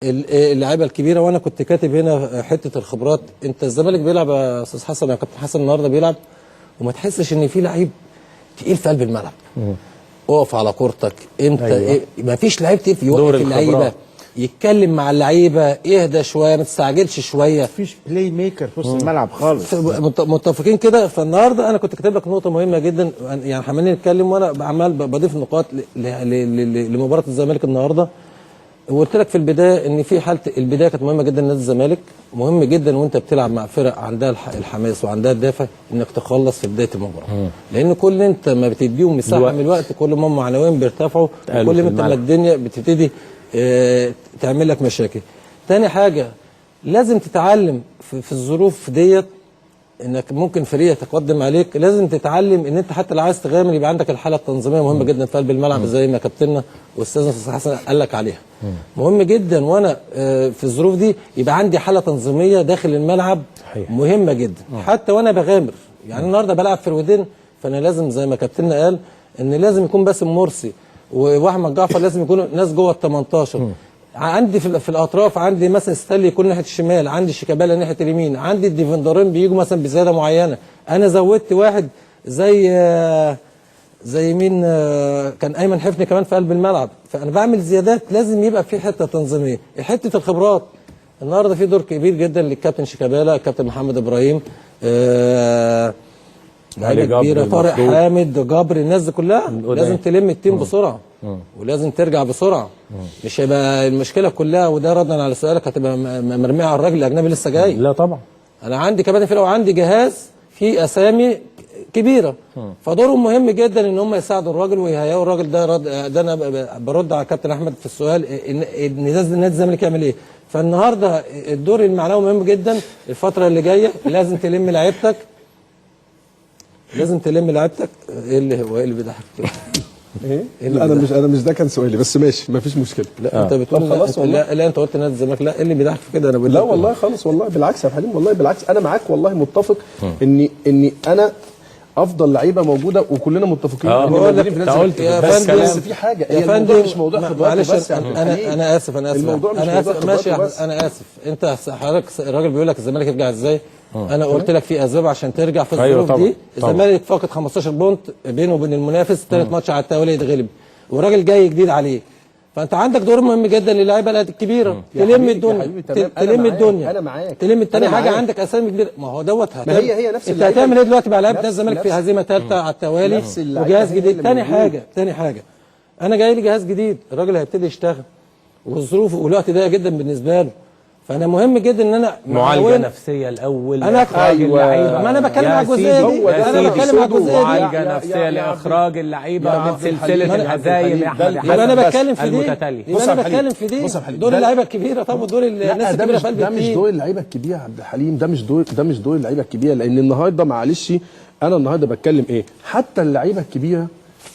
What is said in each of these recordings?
اللعيبه الكبيره، وانا كنت كاتب هنا حته الخبرات. انت الزمالك بيلعب يا استاذ حسن، يا كابتن حسن النهارده بيلعب وما تحسش ان في لعيب تقيل في قلب الملعب. اقف على كورتك انت. أيوة. ما فيش لعيب تقيل يوقف اللعيبه، يتكلم مع اللعيبه، اهدى شويه، ما تستعجلش شويه، مفيش بلاي ميكر في وسط الملعب خالص. متفقين كده. فالنهارده انا كنت كاتب لك نقطه مهمه جدا، يعني عمالين نتكلم وانا عمال بضيف نقاط لمباراه الزمالك النهارده. وقلت لك في البدايه ان في حاله البدايه كانت مهمه جدا لنادي الزمالك، مهم جدا وانت بتلعب مع فرق عندها الحماس وعندها الدافع انك تخلص في بدايه المباراه. لان كل انت ما بتديهم مساحه من الوقت كل ما هم معنويا بيرتفعوا، وكل ما انت ما الدنيا بتبتدي تعمل لك مشاكل. تاني حاجه لازم تتعلم في الظروف ديت انك ممكن فريق يتقدم عليك، لازم تتعلم ان انت حتى لو عايز تغامر يبقى عندك الحاله التنظيميه مهمه جدا في قلب الملعب، زي ما كابتننا واستاذنا استاذ حسن قال لك عليها. مهم جدا وانا في الظروف دي يبقى عندي حاله تنظيميه داخل الملعب مهمه جدا. حتى وانا بغامر، يعني النهارده بلعب في الودين، فانا لازم زي ما كابتننا قال ان لازم يكون باسم مرسي واحمد جعفر لازم يكونوا ناس جوه ال 18. عندي في الاطراف عندي مثلا ستانلي يكون ناحيه الشمال، عندي شيكابالا ناحيه اليمين، عندي الديفندرين بيجوا مثلا بزياده معينه. انا زودت واحد زي مين كان ايمن حفني كمان في قلب الملعب، فانا بعمل زيادات. لازم يبقى في حته تنظيميه. حته الخبرات النهارده في دور كبير جدا للكابتن شيكابالا، الكابتن محمد ابراهيم، لعيبه كبيره، طارق حامد، جبر، الناس دي كلها لازم تلم التيم بسرعه ولازم ترجع بسرعه. مش هيبقى المشكله كلها، وده ردا على سؤالك، هتبقى مرميه على الراجل الاجنبي لسه جاي. لا طبعا، انا عندي كباتن فرقه وعندي جهاز فيه اسامي كبيره، فدورهم مهم جدا ان هم يساعدوا الراجل ويهيئوا الراجل ده انا برد على كابتن احمد في السؤال ان نادي الزمالك يعمل ايه. فالنهارده الدور المعنوي مهم جدا. الفتره اللي جايه لازم تلم لعيبتك، لازم تلم لعيبتك. ايه اللي بيضحك كده؟ ايه؟ لا انا مش ده كان سؤالي، بس ماشي مفيش مشكله. لا انت بتقول خلاص والله. لا انت قلت نادي الزمالك. لا ايه اللي بيضحك في كده؟ انا لا والله خالص، والله بالعكس يا حليم، والله بالعكس انا معاك، والله متفق اني انا افضل لعيبه موجوده وكلنا متفقين ان موجودين في نادي الزمالك. بس في حاجه يا فندم مش موضوع خبرات بس. انا اسف الموضوع مش موضوع ماشي انا اسف. انت حضرتك الراجل بيقول لك الزمالك يرجع ازاي؟ انا قلت لك في اسباب عشان ترجع في الظروف دي. الزمالك فاقد 15 بونت بينه وبين المنافس، 3 ماتش على التوالي يتغلب، وراجل جاي جديد عليه. فانت عندك دور مهم جدا للعيبه الكبيره، تلم الدنيا، تلم الدنيا، انا معاك. تلم الثاني حاجه عندك اسامي كبيره. ما هو دوت ما هي نفس انت هتعمل ايه دلوقتي مع لعيبه نادي الزمالك في هزيمه ثالثه على التوالي وجهاز جديد؟ ثاني حاجه انا جاي لي جهاز جديد، الراجل هيبتدي يشتغل والظروف والوقت ضيق جدا بالنسبه له. فانا مهم جدا ان انا معالجه نفسيه الاول انا اخراج اللعيبه. ما انا بتكلم على الجزئيه دي، انا بتكلم على الجزئيه دي، معالجه نفسيه لاخراج اللعيبه من سلسله الهزايم يا احمد يبقى انا بتكلم في دي يبقى انا بتكلم في دي دور اللعيبه الكبيره. طب ودور الناس الكبيره في قلب ده مش دور اللعيبه الكبيره يا عبد الحليم، ده مش دور اللعيبه الكبيره. لان النهارده معلش انا النهارده بتكلم ايه، حتى اللعيبه الكبيره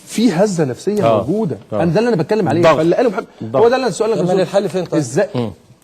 في هزه نفسيه موجوده. انا ده اللي انا بتكلم عليه. فاللي قاله هو ده اللي السؤال اللي الحل فين طيب؟ ازاي